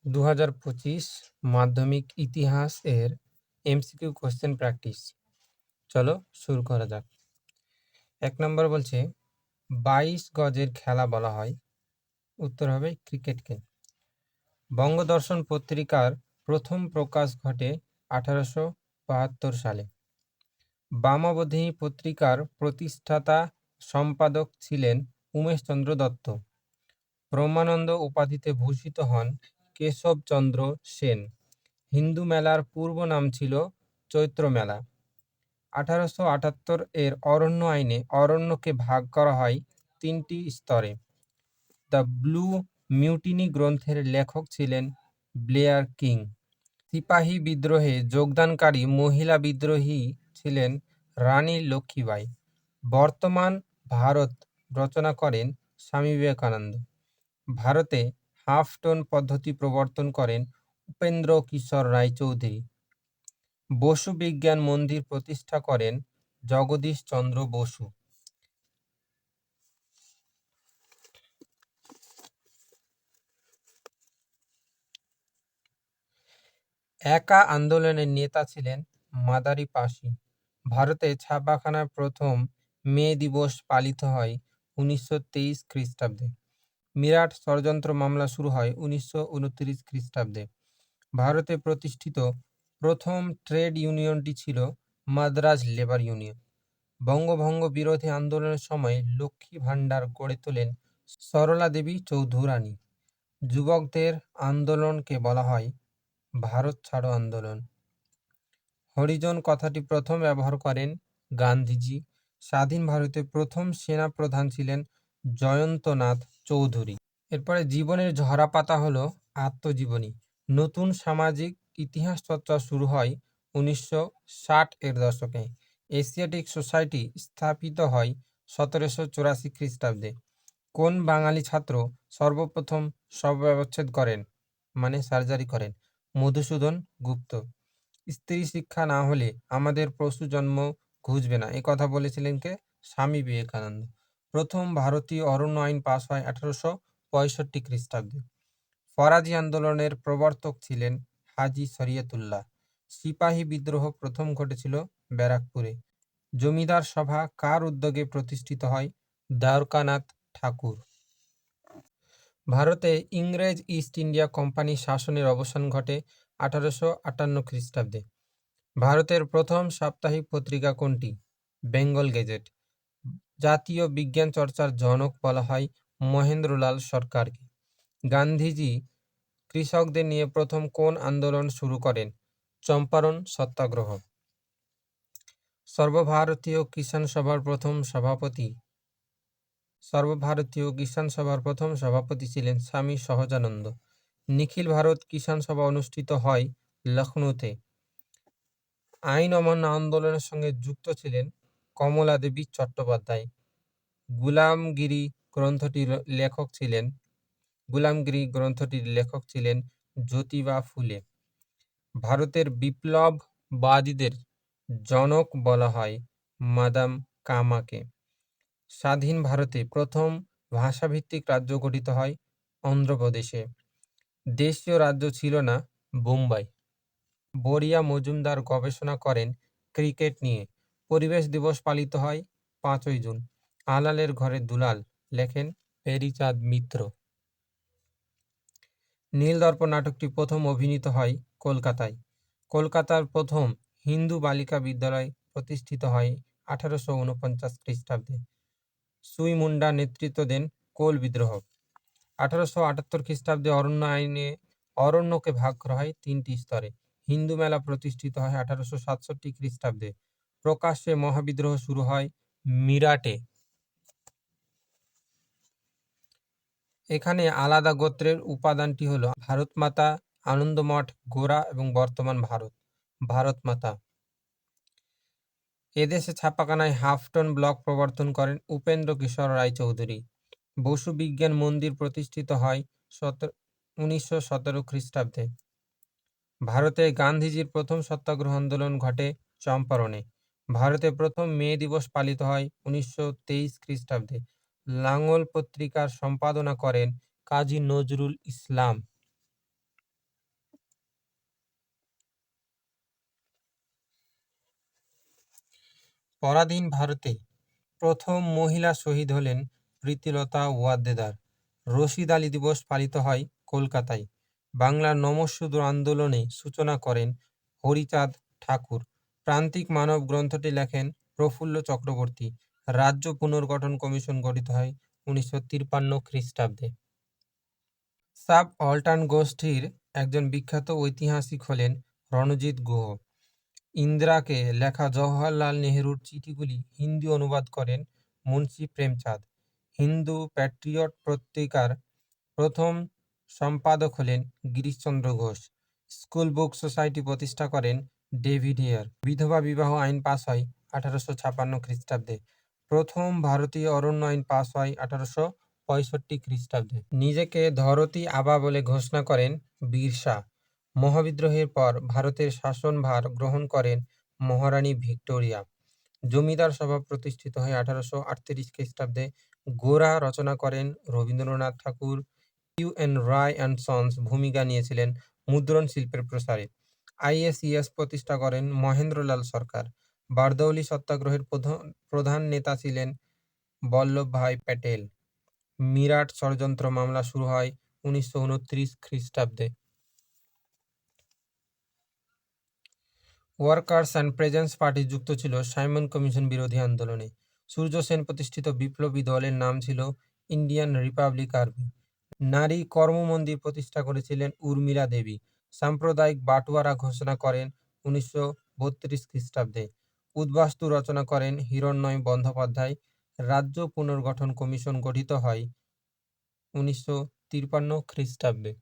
2025 মাধ্যমিক ইতিহাস এর এমসিকিউ কোশ্চেন প্র্যাকটিস। চলো শুরু করা যাক। 1 নম্বর বলছে 22 গজের খেলা বলা হয়, উত্তর হবে ক্রিকেটকে। বঙ্গদর্শন পত্রিকার প্রথম প্রকাশ ঘটে 1872 সালে। বামাবোধিনী পত্রিকার প্রতিষ্ঠাতা সম্পাদক ছিলেন উমেশচন্দ্র দত্ত। ব্রহ্মানন্দ উপাধিতে ভূষিত হন কেশবচন্দ্র সেন। হিন্দু মেলার পূর্ব নাম ছিল চৈত্র মেলা। 1878 এর অরণ্য আইনে অরণ্যকে ভাগ করা হয় 3টি স্তরে। দ্য ব্লু মিউটিনি গ্রন্থের লেখক ছিলেন ব্লেয়ার কিং। সিপাহী বিদ্রোহে যোগদানকারী মহিলা বিদ্রোহী ছিলেন রানী লক্ষ্মীবাঈ। বর্তমান ভারত রচনা করেন স্বামী বিবেকানন্দ। ভারতে হাফ টোন পদ্ধতি প্রবর্তন করেন উপেন্দ্র কিশোর রায়চৌধুরী। বসু বিজ্ঞান মন্দির প্রতিষ্ঠা করেন জগদীশ চন্দ্র বসু। একা আন্দোলনের নেতা ছিলেন মাদারি পাশি। ভারতে ছাপাখানার প্রথম মে দিবস পালিত হয় 1923 খ্রিস্টাব্দে। মিরাট ষড়যন্ত্র মামলা শুরু হয় 1929 খ্রিস্টাব্দে। ভারতে প্রতিষ্ঠিত প্রথম ট্রেড ইউনিয়নটি ছিল মাদ্রাজ লেবার ইউনিয়ন। বঙ্গভঙ্গ বিরোধী আন্দোলনের সময় লক্ষ্মী ভাণ্ডার গড়ে তোলেন সরলা দেবী চৌধুরানী। যুবকদের আন্দোলনকে বলা হয় ভারত ছাড়ো আন্দোলন। হরিজন কথাটি প্রথম ব্যবহার করেন গান্ধীজি। স্বাধীন ভারতে প্রথম সেনা প্রধান ছিলেন জয়ন্তনাথ চৌধুরী। এরপরে জীবনের ঝরাপাতা হলো আত্মজীবনী। নতুন সামাজিক ইতিহাস চর্চা শুরু হয় 1960 এর দশকে। এশিয়াটিক সোসাইটি স্থাপিত হয় 1784 খ্রিস্টাব্দে। কোন বাঙালি ছাত্র সর্বপ্রথম শবব্যবচ্ছেদ করেন, মানে সার্জারি করেন? মধুসূদন গুপ্ত। স্ত্রী শিক্ষা না হলে আমাদের পশু জন্ম ঘুচবে না, কথা বলেছিলেন কে? স্বামী বিবেকানন্দ। প্রথম ভারতীয় অরণ্য আইন পাস হয় 1865 খ্রিস্টাব্দে। ফরাজি আন্দোলনের প্রবর্তক ছিলেন হাজী শরিয়তুল্লাহ। সিপাহী বিদ্রোহ প্রথম ঘটেছিল ব্যারাকপুরে। জমিদার সভা কার উদ্যোগে প্রতিষ্ঠিত হয়? দ্বারকানাথ ঠাকুর। ভারতে ইংরেজ ইস্ট ইন্ডিয়া কোম্পানি শাসনের অবসান ঘটে 1858 খ্রিস্টাব্দে। ভারতের প্রথম সাপ্তাহিক পত্রিকা কোনটি? বেঙ্গল গেজেট। জাতীয় বিজ্ঞান চর্চার জনক বলা হয় মহেন্দ্রলাল সরকারকে। গান্ধীজি কৃষকদের নিয়ে প্রথম কোন আন্দোলন শুরু করেন? চম্পারণ সত্যাগ্রহ। সর্বভারতীয় কিষাণ সভার প্রথম সভাপতি ছিলেন স্বামী সহজানন্দ। নিখিল ভারত কিষাণ সভা অনুষ্ঠিত হয় লখনৌতে। আইন অমান্য আন্দোলনের সঙ্গে যুক্ত ছিলেন কমলা দেবী চট্টোপাধ্যায়। গুলামগিরি গ্রন্থটির লেখক ছিলেন জ্যোতিবা ফুলে। ভারতের বিপ্লববাদীদের জনক বলা হয় মাদাম কামাকে। স্বাধীন ভারতে প্রথম ভাষাভিত্তিক রাজ্য গঠিত হয় অন্ধ্রপ্রদেশে। দেশীয় রাজ্য ছিল না বোম্বাই। বরিয়া মজুমদার গবেষণা করেন ক্রিকেট নিয়ে। পরিবেশ দিবস পালিত হয় 5ই জুন। আলালের ঘরে দুলাল লেখেন পেরিচাঁদ মিত্র। নীলদর্পণ নাটকটি প্রথম অভিনীত হয় কলকাতায়। কলকাতার প্রথম হিন্দু বালিকা বিদ্যালয় প্রতিষ্ঠিত হয় 1849 খ্রিস্টাব্দে। সুই মুন্ডা নেতৃত্ব দেন কোল বিদ্রোহ। 1878 খ্রিস্টাব্দে অরণ্য আইনে অরণ্যকে ভাগ করা হয় 3টি স্তরে। হিন্দু মেলা প্রতিষ্ঠিত হয় 1867 খ্রিস্টাব্দে। প্রকাশ্যে মহাবিদ্রোহ শুরু হয় মিরাটে। এখানে আলাদা গোত্রের উপাদানটি হলো ভারতমাতা, আনন্দমঠ, গোরা এবং বর্তমান ভারতমাতা। এদেশে ছাপাখানায় হাফ টোন ব্লক প্রবর্তন করেন উপেন্দ্র কিশোর রায়চৌধুরী। বসু বিজ্ঞান মন্দির প্রতিষ্ঠিত হয় 1917 খ্রিস্টাব্দে। ভারতে গান্ধীজির প্রথম সত্যাগ্রহ আন্দোলন ঘটে চম্পারণে। ভারতে প্রথম মে দিবস পালিত হয় 1923 খ্রিস্টাব্দে। লাঙ্গল পত্রিকার সম্পাদনা করেন কাজী নজরুল ইসলাম। পরাধীন ভারতে প্রথম মহিলা শহীদ হলেন প্রীতিলতা ওয়াদ্দেদার। রশিদ আলী দিবস পালিত হয় কলকাতায়। বাংলার নমঃশূদ্র আন্দোলনে সূচনা করেন হরিচাঁদ ঠাকুর। প্রান্তিক মানব গ্রন্থটি লেখেন প্রফুল্ল চক্রবর্তী। রাজ্য পুনর্গঠন কমিশন গঠিত হয় 1953 খ্রিস্টাব্দে। সাব অল্টার্ন গোষ্ঠীর একজন বিখ্যাত ঐতিহাসিক হলেন রণজিৎ গুহ। ইন্দিরাকে লেখা জওহরলাল নেহরুর চিঠিগুলি হিন্দি অনুবাদ করেন মুন্সি প্রেমচাঁদ। হিন্দু প্যাট্রিয়ট পত্রিকার প্রথম সম্পাদক হলেন Girishchandra Ghosh. School book society প্রতিষ্ঠা করেন ডেভিড হেয়ার। বিধবা বিবাহ আইন পাস হয় 1856 খ্রিস্টাব্দে। প্রথম ভারতীয় অরণ্য আইন পাস হয় 1865 খ্রিস্টাব্দে। নিজেকে ধরতী আবা বলে ঘোষণা করেন বীরসা। মহাবিদ্রোহের পর ভারতের শাসনভার গ্রহণ করেন মহারানী ভিক্টোরিয়া। জমিদার সভা প্রতিষ্ঠিত হয় 1838 খ্রিস্টাব্দে। গোরা রচনা করেন রবীন্দ্রনাথ ঠাকুর। ইউ.এন. রায় অ্যান্ড সন্স ভূমিকা নিয়েছিলেন মুদ্রণ শিল্পের প্রসারে। আইএসইএস প্রতিষ্ঠা করেন মহেন্দ্রলাল সরকার। বারদৌলি সত্যাগ্রহের প্রধান নেতা ছিলেন বল্লভভাই প্যাটেল। মিরাট ষড়যন্ত্র মামলা শুরু হয় 1929 খ্রিস্টাব্দে। ওয়ার্কার্স অ্যান্ড প্রেজেন্স পার্টি যুক্ত ছিল সাইমন কমিশন বিরোধী আন্দোলনে। সূর্য সেন প্রতিষ্ঠিত বিপ্লবী দলের নাম ছিল ইন্ডিয়ান রিপাবলিক আর্মি। নারী কর্মমন্দির প্রতিষ্ঠা করেছিলেন উর্মিলা দেবী। সাম্প্রদায়িক বাটোয়ারা ঘোষণা করেন 1932 খ্রিস্টাব্দে। উদ্বাস্তু রচনা করেন হিরণ্ময় বন্দ্যোপাধ্যায়। রাজ্য পুনর্গঠন কমিশন গঠিত হয় 1953 খ্রিস্টাব্দে।